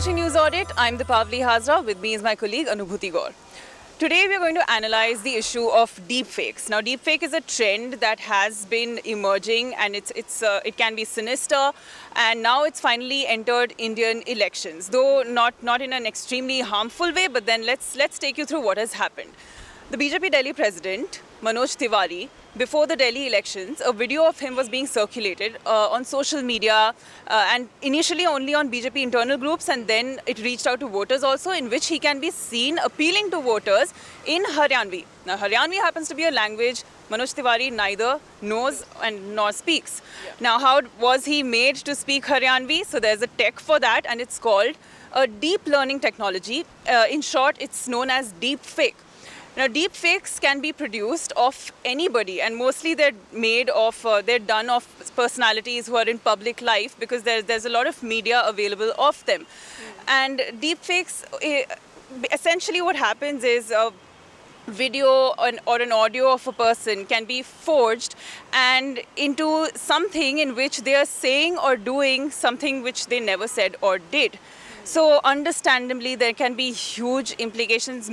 watching News Audit. I'm Dipavali Hazra. With me is my colleague Anubhuti Gaur. Today we are going to analyze the issue of deepfakes. Now, deepfake is a trend that has been emerging, and it can be sinister. And now it's finally entered Indian elections, though not in an extremely harmful way. But then let's take you through what has happened. The BJP Delhi president, Manoj Tiwari, before the Delhi elections, a video of him was being circulated on social media and initially only on BJP internal groups, and then it reached out to voters also, in which he can be seen appealing to voters in Haryanvi. Now, Haryanvi happens to be a language Manoj Tiwari neither knows and nor speaks. Yeah. Now, how was he made to speak Haryanvi? So there's a tech for that, and it's called a deep learning technology. In short, it's known as deepfake. Now, deepfakes can be produced of anybody, and mostly they're done of personalities who are in public life, because there's a lot of media available of them. And deepfakes, essentially what happens is a video or an audio of a person can be forged and into something in which they are saying or doing something which they never said or did. So understandably, there can be huge implications,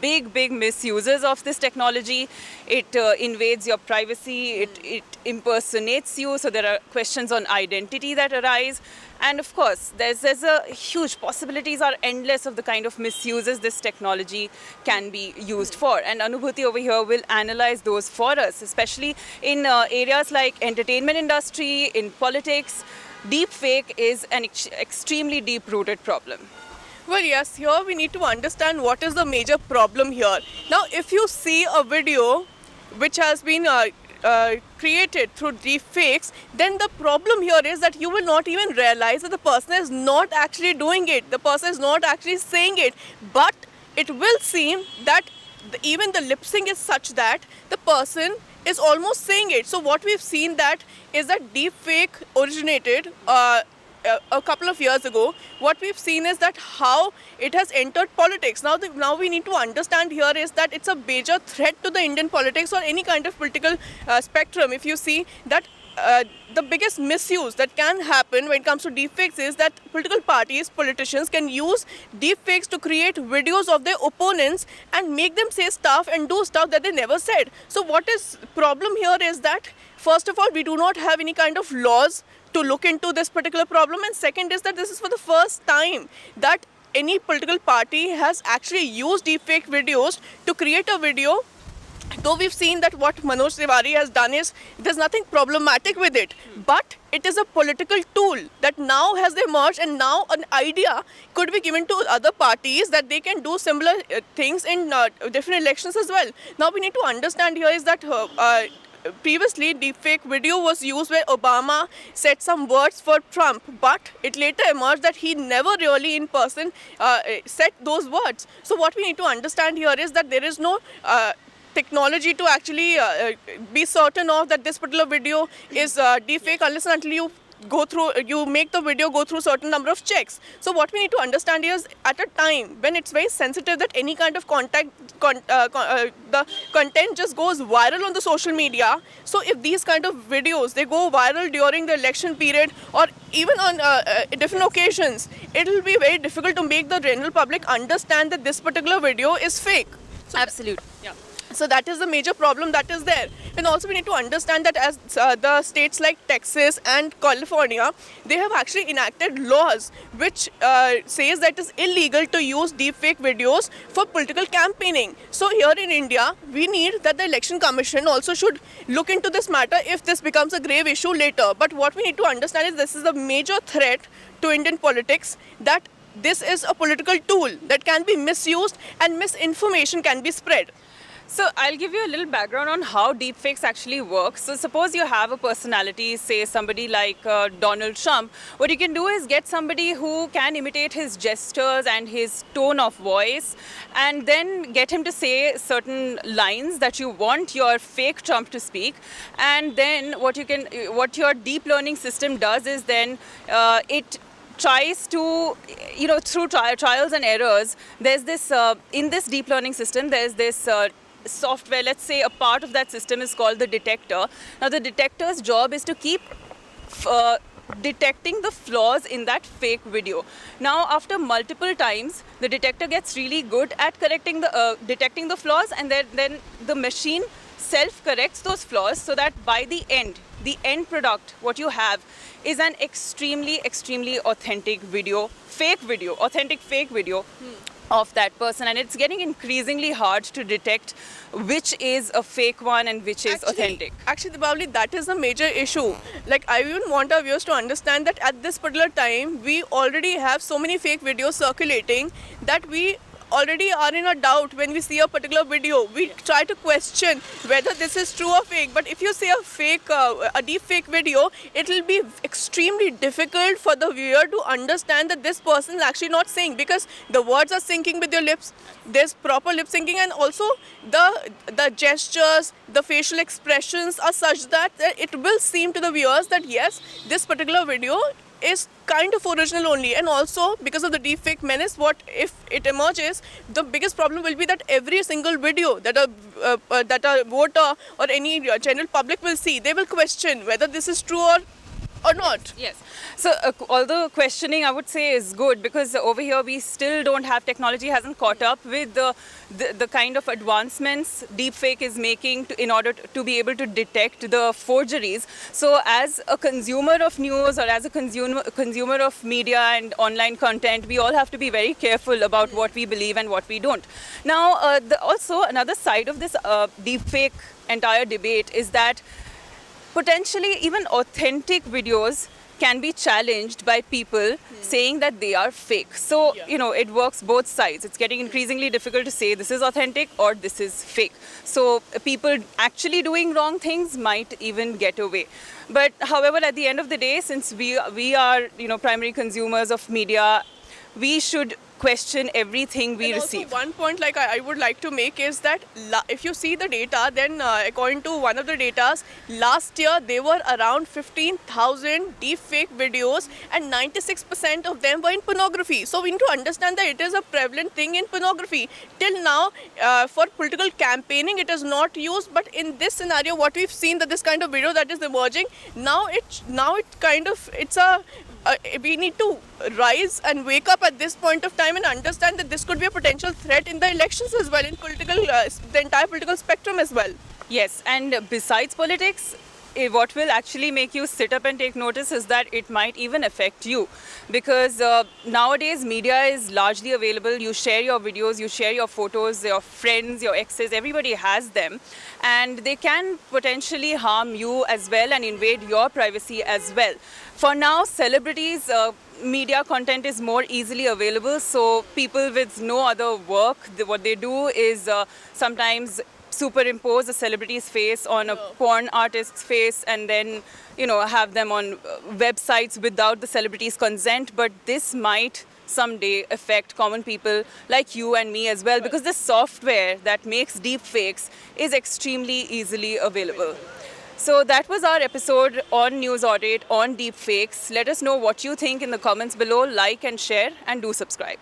big misuses of this technology. It invades your privacy, it impersonates you, so there are questions on identity that arise. And of course, there's a huge possibilities are endless of the kind of misuses this technology can be used for. And Anubhuti over here will analyze those for us, especially in areas like entertainment industry, in politics. Deepfake is an extremely deep-rooted problem. Well, yes, here we need to understand what is the major problem here. Now, if you see a video which has been created through deepfakes, then the problem here is that you will not even realize that the person is not actually doing it. The person is not actually saying it. But it will seem that even the lip sync is such that the person is almost saying it. So what we've seen that is that deepfake originated a couple of years ago. What we've seen is that how it has entered politics. Now we need to understand here is that it's a major threat to the Indian politics or any kind of political spectrum. If you see that the biggest misuse that can happen when it comes to deepfakes is that political parties, politicians can use deepfakes to create videos of their opponents and make them say stuff and do stuff that they never said. So what is problem here is that, first of all, we do not have any kind of laws to look into this particular problem, and second is that this is for the first time that any political party has actually used deepfake videos to create a video. Though we've seen that what Manoj Tiwari has done is, there's nothing problematic with it, but it is a political tool that now has emerged, and now an idea could be given to other parties that they can do similar things in different elections as well. Now we need to understand here is that previously deepfake video was used where Obama said some words for Trump, but it later emerged that he never really in person said those words. So what we need to understand here is that there is no technology to actually be certain of that this particular video is deepfake unless and until you make the video go through certain number of checks. So what we need to understand is, at a time when it's very sensitive that any kind of the content just goes viral on the social media. So if these kind of videos, they go viral during the election period or even on different occasions, it will be very difficult to make the general public understand that this particular video is fake. So absolutely. Yeah. So that is the major problem that is there. And also we need to understand that as the states like Texas and California, they have actually enacted laws which says that it is illegal to use deepfake videos for political campaigning. So here in India, we need that the Election Commission also should look into this matter if this becomes a grave issue later. But what we need to understand is this is a major threat to Indian politics, that this is a political tool that can be misused and misinformation can be spread. So I'll give you a little background on how deepfakes actually work. So suppose you have a personality, say somebody like Donald Trump. What you can do is get somebody who can imitate his gestures and his tone of voice, and then get him to say certain lines that you want your fake Trump to speak. And then what your deep learning system does is then it tries to, through trials and errors, there's this, in this deep learning system, there's this software, let's say a part of that system is called the detector. Now the detector's job is to keep detecting the flaws in that fake video. Now, after multiple times, the detector gets really good at correcting detecting the flaws, and then the machine self-corrects those flaws so that by the end product, what you have is an extremely authentic authentic fake video of that person, and it's getting increasingly hard to detect which is a fake one and which is authentic. Actually, Deepavali, that is a major issue. Like, I even want our viewers to understand that at this particular time, we already have so many fake videos circulating that we already are in a doubt when we see a particular video. We try to question whether this is true or fake. But if you see a deep fake video, it will be extremely difficult for the viewer to understand that this person is actually not saying, because the words are syncing with your lips. There's proper lip syncing, and also the gestures, the facial expressions are such that it will seem to the viewers that yes, this particular video is kind of original only. And also, because of the deepfake menace, what if it emerges, the biggest problem will be that every single video that a voter or any general public will see, they will question whether this is true or not. Yes. So although questioning, I would say, is good, because over here we still don't have, technology hasn't caught up with the kind of advancements deepfake is making in order to be able to detect the forgeries. So as a consumer of news, or as a consumer of media and online content, we all have to be very careful about what we believe and what we don't. Now, also another side of this deepfake entire debate is that potentially even authentic videos can be challenged by people saying that they are fake. So, it works both sides. It's getting increasingly difficult to say this is authentic or this is fake. So people actually doing wrong things might even get away. But however, at the end of the day, since we are, primary consumers of media, we should question everything we receive. Also, one point like I would like to make is that if you see the data, then according to one of the data, last year there were around 15,000 deepfake videos, and 96% of them were in pornography. So we need to understand that it is a prevalent thing in pornography. Till now, for political campaigning, it is not used. But in this scenario, what we've seen, that this kind of video that is emerging now, we need to rise and wake up at this point of time and understand that this could be a potential threat in the elections as well, in the entire political spectrum as well. Yes, and besides politics, what will actually make you sit up and take notice is that it might even affect you, because nowadays media is largely available. You share your videos, you share your photos, your friends, your exes, everybody has them, and they can potentially harm you as well and invade your privacy as well. For now, celebrities, media content is more easily available, so people with no other work, what they do is sometimes superimpose a celebrity's face on a porn artist's face, and then have them on websites without the celebrity's consent. But this might someday affect common people like you and me as well, because the software that makes deepfakes is extremely easily available. So that was our episode on News Audit on deepfakes. Let us know what you think in the comments below. Like and share, and do subscribe.